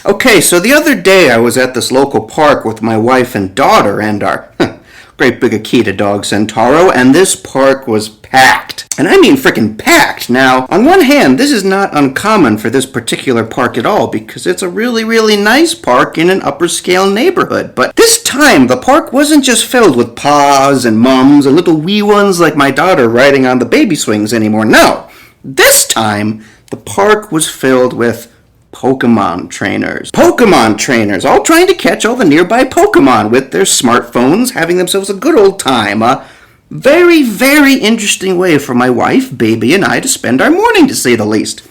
Okay, so the other day I was at this local park with my wife and daughter and our great big Akita dog Centauro, and this park was packed. And I mean frickin' packed. Now, on one hand, this is not uncommon for this particular park at all, because it's a really, really nice park in an upper scale neighborhood. But this time, the park wasn't just filled with paws and mums and little wee ones like my daughter riding on the baby swings anymore. No, this time, the park was filled with Pokemon trainers. Pokemon trainers, all trying to catch all the nearby Pokemon with their smartphones, having themselves a good old time. A very, very interesting way for my wife, baby, and I to spend our morning, to say the least.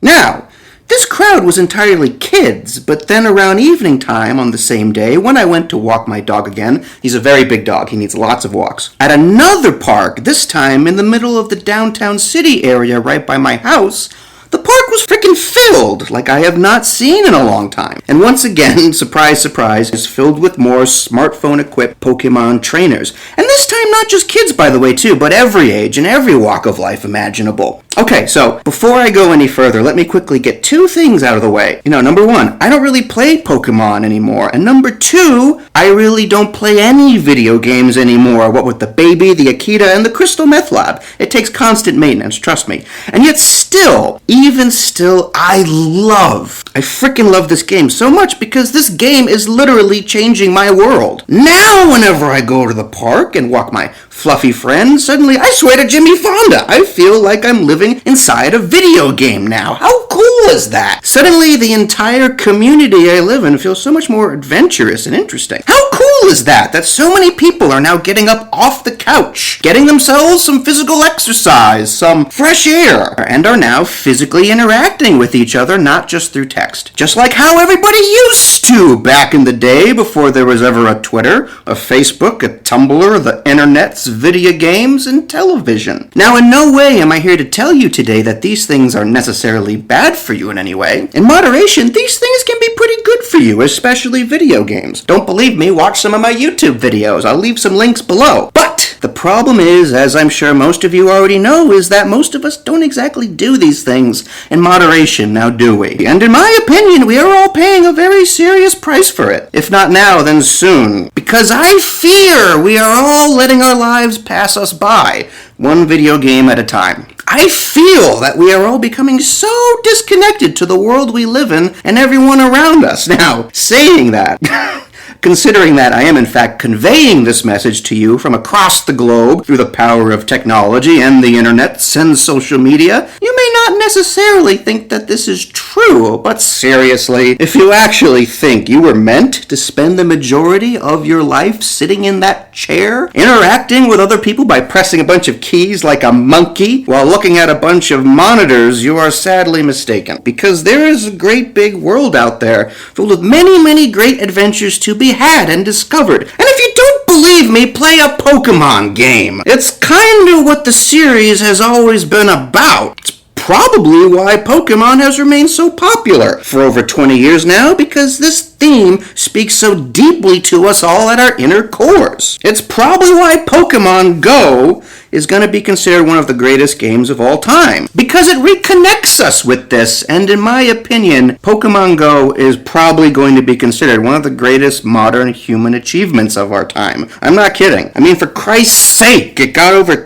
Now, this crowd was entirely kids, but then around evening time on the same day, when I went to walk my dog again, he's a very big dog, he needs lots of walks, at another park, this time in the middle of the downtown city area right by my house, the park was freaking filled like I have not seen in a long time. And once again, surprise, surprise, is filled with more smartphone-equipped Pokemon trainers. And this time not just kids, by the way, too, but every age and every walk of life imaginable. Okay, so before I go any further, let me quickly get two things out of the way. Number one, I don't really play Pokemon anymore. And number two, I really don't play any video games anymore. What with the baby, the Akita, and the Crystal Meth Lab. It takes constant maintenance, trust me. And yet still, even still, I freaking love this game so much because this game is literally changing my world. Now, whenever I go to the park and walk my fluffy friend, suddenly I swear to Jimmy Fonda, I feel like I'm living inside a video game now. How cool is that? Suddenly, the entire community I live in feels so much more adventurous and interesting. How cool is that so many people are now getting up off the couch, getting themselves some physical exercise, some fresh air, and are now physically interacting with each other, not just through text. Just like how everybody used to back in the day before there was ever a Twitter, a Facebook, a Tumblr, the internet's video games, and television. Now, in no way am I here to tell you today that these things are necessarily bad for you in any way. In moderation, these things can be pretty good for you, especially video games. Don't believe me? Watch some of my YouTube videos. I'll leave some links below. But the problem is, as I'm sure most of you already know, is that most of us don't exactly do these things in moderation, now do we? And in my opinion, we are all paying a very serious price for it. If not now, then soon. Because I fear we are all letting our lives pass us by, one video game at a time. I feel that we are all becoming so disconnected to the world we live in and everyone around us. Now, saying that, considering that I am in fact conveying this message to you from across the globe through the power of technology and the internet and social media, you may not necessarily think that this is true, but seriously, if you actually think you were meant to spend the majority of your life sitting in that chair, interacting with other people by pressing a bunch of keys like a monkey while looking at a bunch of monitors, you are sadly mistaken. Because there is a great big world out there filled with many, many great adventures to be had and discovered. And if you don't believe me, play a Pokemon game. It's kind of what the series has always been about. It's probably why Pokemon has remained so popular for over 20 years now, because this theme speaks so deeply to us all at our inner cores. It's probably why Pokemon Go is going to be considered one of the greatest games of all time, because it reconnects us with this, and in my opinion, Pokemon Go is probably going to be considered one of the greatest modern human achievements of our time. I'm not kidding. I mean, for Christ's sake, it got over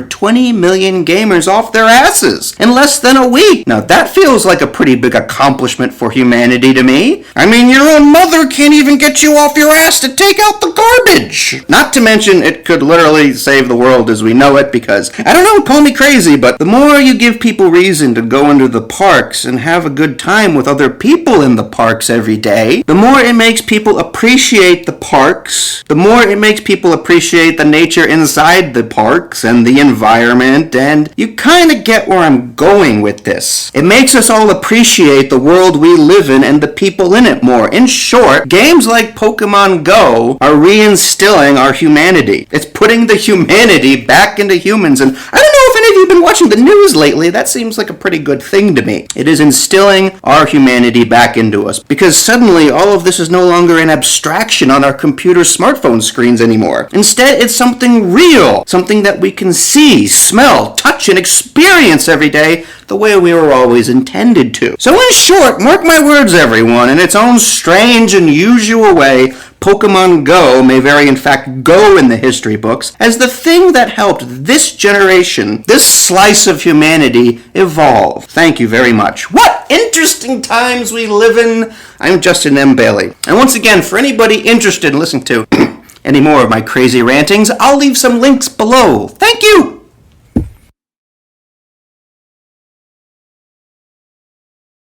20 million gamers off their asses in less than a week. Now, that feels like a pretty big accomplishment for humanity to me. I mean, your own mother can't even get you off your ass to take out the garbage. Not to mention, it could literally save the world as we know it, because, I don't know, call me crazy, but the more you give people reason to go into the parks and have a good time with other people in the parks every day, the more it makes people appreciate the parks, the more it makes people appreciate the nature inside the parks and the environment, and you kind of get where I'm going with this. It makes us all appreciate the world we live in and the people in it more. In short, games like Pokemon Go are reinstilling our humanity. It's putting the humanity back into humans, and I don't know if any of you you've been watching the news lately, that seems like a pretty good thing to me. It is instilling our humanity back into us, because suddenly all of this is no longer an abstraction on our computer smartphone screens anymore. Instead, it's something real, something that we can see, smell, touch, and experience every day the way we were always intended to. So in short, mark my words, everyone, in its own strange and usual way, Pokemon Go may very in fact go in the history books as the thing that helped this generation, this slice of humanity, evolve. Thank you very much. What interesting times we live in. I'm Justin M. Bailey. And once again, for anybody interested in listening to any more of my crazy rantings, I'll leave some links below. Thank you!